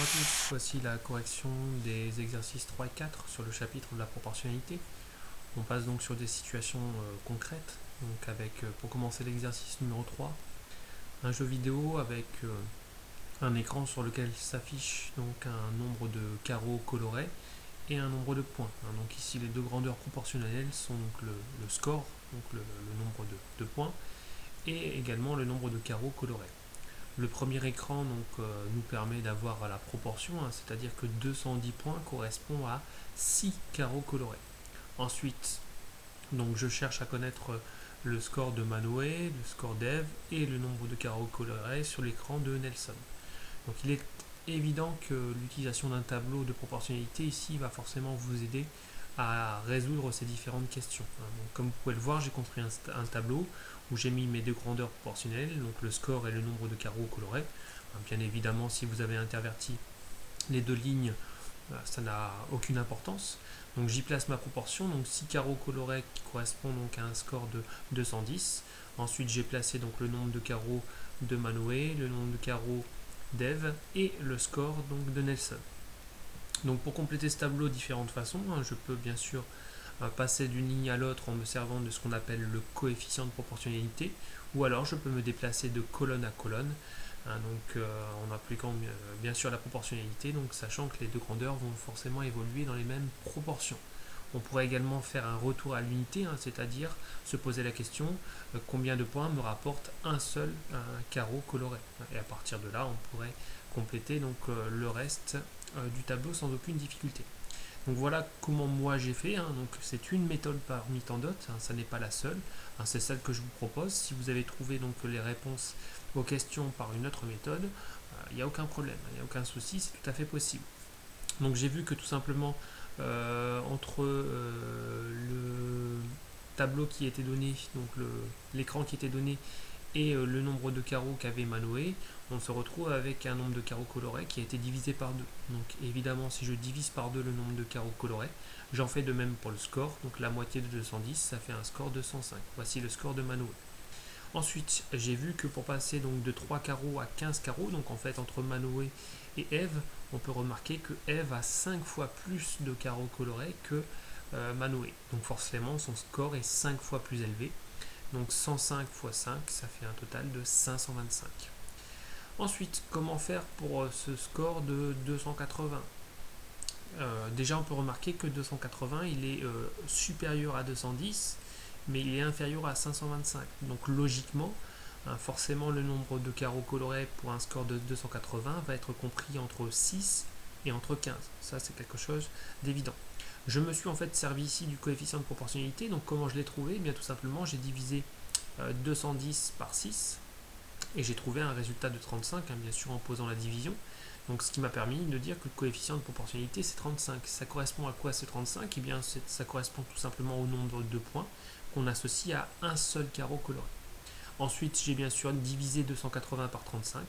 à tous, voici la correction des exercices 3 et 4 sur le chapitre de la proportionnalité. On passe donc sur des situations concrètes, donc avec pour commencer l'exercice numéro 3, un jeu vidéo avec un écran sur lequel s'affiche donc un nombre de carreaux colorés et un nombre de points. Donc ici les deux grandeurs proportionnelles sont donc le score, donc le nombre de points, et également le nombre de carreaux colorés. Le premier écran nous permet d'avoir la proportion, c'est-à-dire que 210 points correspond à 6 carreaux colorés. Ensuite, donc je cherche à connaître le score de Manoé, le score d'Eve et le nombre de carreaux colorés sur l'écran de Nelson. Donc il est évident que l'utilisation d'un tableau de proportionnalité ici va forcément vous aider à résoudre ces différentes questions. Donc, comme vous pouvez le voir, j'ai construit un tableau où j'ai mis mes deux grandeurs proportionnelles, donc le score et le nombre de carreaux colorés. Bien évidemment, si vous avez interverti les deux lignes, ça n'a aucune importance. Donc j'y place ma proportion, donc 6 carreaux colorés qui correspondent donc à un score de 210. Ensuite j'ai placé donc le nombre de carreaux de Manoé, le nombre de carreaux d'Eve et le score donc de Nelson. Donc pour compléter ce tableau de différentes façons, je peux bien sûr passer d'une ligne à l'autre en me servant de ce qu'on appelle le coefficient de proportionnalité, ou alors je peux me déplacer de colonne à colonne, en appliquant bien sûr la proportionnalité, donc sachant que les deux grandeurs vont forcément évoluer dans les mêmes proportions. On pourrait également faire un retour à l'unité, c'est-à-dire se poser la question combien de points me rapporte un seul carreau coloré. Et à partir de là, on pourrait compléter le reste du tableau sans aucune difficulté. Donc voilà comment moi j'ai fait, donc c'est une méthode parmi tant d'autres, ça n'est pas la seule, c'est celle que je vous propose. Si vous avez trouvé donc les réponses aux questions par une autre méthode, il n'y a aucun problème, il n'y a aucun souci, c'est tout à fait possible. Donc j'ai vu que tout simplement entre le tableau qui était donné, donc l'écran qui était donné et le nombre de carreaux qu'avait Manoé, on se retrouve avec un nombre de carreaux colorés qui a été divisé par 2. Donc évidemment, si je divise par 2 le nombre de carreaux colorés, j'en fais de même pour le score. Donc la moitié de 210, ça fait un score de 105. Voici le score de Manoé. Ensuite, j'ai vu que pour passer donc de 3 carreaux à 15 carreaux, donc en fait entre Manoé et Eve, on peut remarquer que Eve a 5 fois plus de carreaux colorés que Manoé. Donc forcément, son score est 5 fois plus élevé. Donc 105 x 5, ça fait un total de 525. Ensuite, comment faire pour ce score de 280 ? Déjà, on peut remarquer que 280, il est supérieur à 210, mais il est inférieur à 525. Donc logiquement, forcément, le nombre de carreaux colorés pour un score de 280 va être compris entre 6 et entre 15. Ça, c'est quelque chose d'évident. Je me suis en fait servi ici du coefficient de proportionnalité. Donc comment je l'ai trouvé ? Eh bien tout simplement, j'ai divisé 210 par 6 et j'ai trouvé un résultat de 35, bien sûr en posant la division. Donc ce qui m'a permis de dire que le coefficient de proportionnalité c'est 35. Ça correspond à quoi ce 35 ? Eh bien ça correspond tout simplement au nombre de points qu'on associe à un seul carreau coloré. Ensuite j'ai bien sûr divisé 280 par 35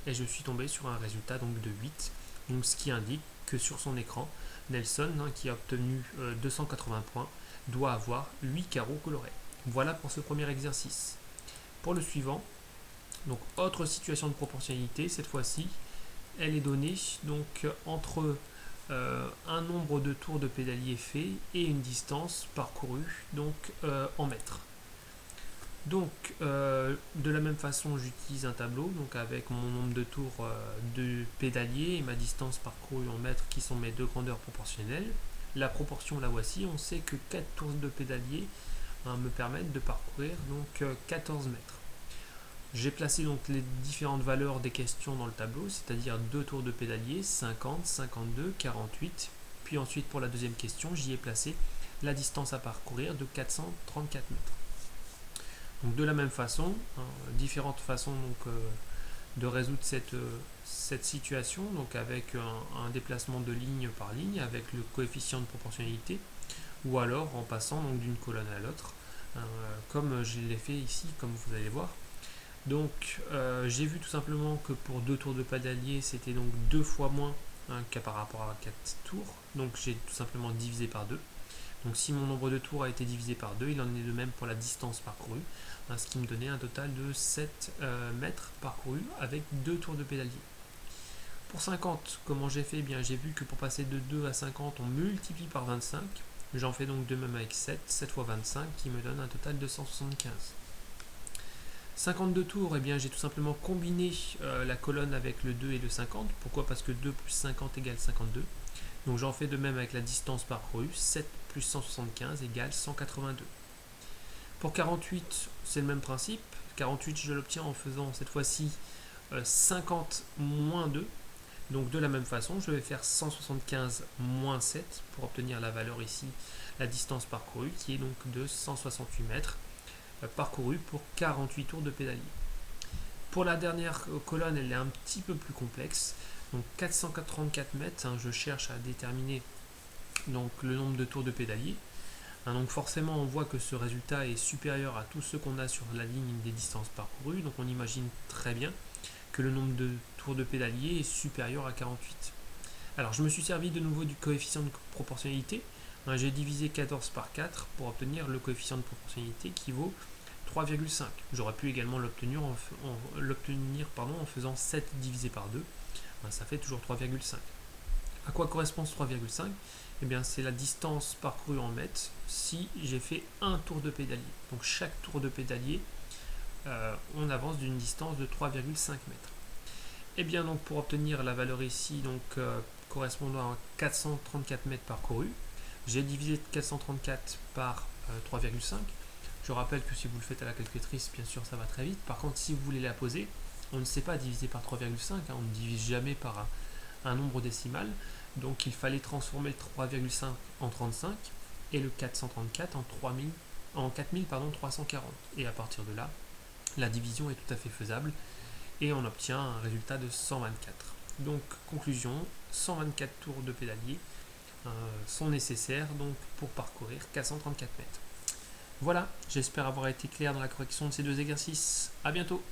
et je suis tombé sur un résultat donc de 8. Donc ce qui indique que sur son écran, Nelson, qui a obtenu 280 points, doit avoir 8 carreaux colorés. Voilà pour ce premier exercice. Pour le suivant, donc autre situation de proportionnalité, cette fois-ci, elle est donnée donc entre un nombre de tours de pédalier fait et une distance parcourue donc en mètres. Donc de la même façon, j'utilise un tableau donc avec mon nombre de tours de pédalier et ma distance parcourue en mètres qui sont mes deux grandeurs proportionnelles. La proportion la voici, on sait que 4 tours de pédalier me permettent de parcourir donc 14 mètres. J'ai placé donc les différentes valeurs des questions dans le tableau, c'est-à-dire 2 tours de pédalier, 50, 52, 48. Puis ensuite pour la deuxième question, j'y ai placé la distance à parcourir de 434 mètres. Donc de la même façon, différentes façons de résoudre cette situation, donc avec un déplacement de ligne par ligne, avec le coefficient de proportionnalité, ou alors en passant donc d'une colonne à l'autre, comme je l'ai fait ici, comme vous allez voir. Donc j'ai vu tout simplement que pour 2 tours de pédalier, c'était donc 2 fois moins qu'à par rapport à 4 tours, donc j'ai tout simplement divisé par 2. Donc si mon nombre de tours a été divisé par 2, il en est de même pour la distance parcourue, ce qui me donnait un total de 7 mètres parcourus avec 2 tours de pédalier. Pour 50, comment j'ai fait? Bien, j'ai vu que pour passer de 2 à 50, on multiplie par 25. J'en fais donc de même avec 7, 7 fois 25, qui me donne un total de 175. 52 tours, eh bien j'ai tout simplement combiné la colonne avec le 2 et le 50. Pourquoi? Parce que 2 plus 50 égale 52. Donc j'en fais de même avec la distance parcourue. 7 plus 175 égale 182. Pour 48, c'est le même principe. 48, je l'obtiens en faisant cette fois-ci 50 moins 2. Donc de la même façon, je vais faire 175 moins 7 pour obtenir la valeur ici, la distance parcourue, qui est donc de 168 mètres parcourus pour 48 tours de pédalier. Pour la dernière colonne, elle est un petit peu plus complexe. Donc 434 mètres, je cherche à déterminer donc, le nombre de tours de pédalier. Donc forcément, on voit que ce résultat est supérieur à tous ceux qu'on a sur la ligne des distances parcourues. Donc on imagine très bien que le nombre de tours de pédalier est supérieur à 48. Alors je me suis servi de nouveau du coefficient de proportionnalité. J'ai divisé 14 par 4 pour obtenir le coefficient de proportionnalité qui vaut 3,5. J'aurais pu également l'obtenir en faisant 7 divisé par 2. Ça fait toujours 3,5. À quoi correspond ce 3,5? Eh bien, c'est la distance parcourue en mètres si j'ai fait un tour de pédalier. Donc chaque tour de pédalier, on avance d'une distance de 3,5 mètres. Et bien donc pour obtenir la valeur ici, donc correspondant à 434 mètres parcourus, j'ai divisé 434 par 3,5. Je rappelle que si vous le faites à la calculatrice, bien sûr ça va très vite. Par contre, si vous voulez la poser, on ne sait pas diviser par 3,5, on ne divise jamais par un nombre décimal. Donc il fallait transformer le 3,5 en 35 et le 434 en 4340. Et à partir de là, la division est tout à fait faisable et on obtient un résultat de 124. Donc conclusion, 124 tours de pédalier sont nécessaires donc, pour parcourir 434 mètres. Voilà, j'espère avoir été clair dans la correction de ces deux exercices. A bientôt!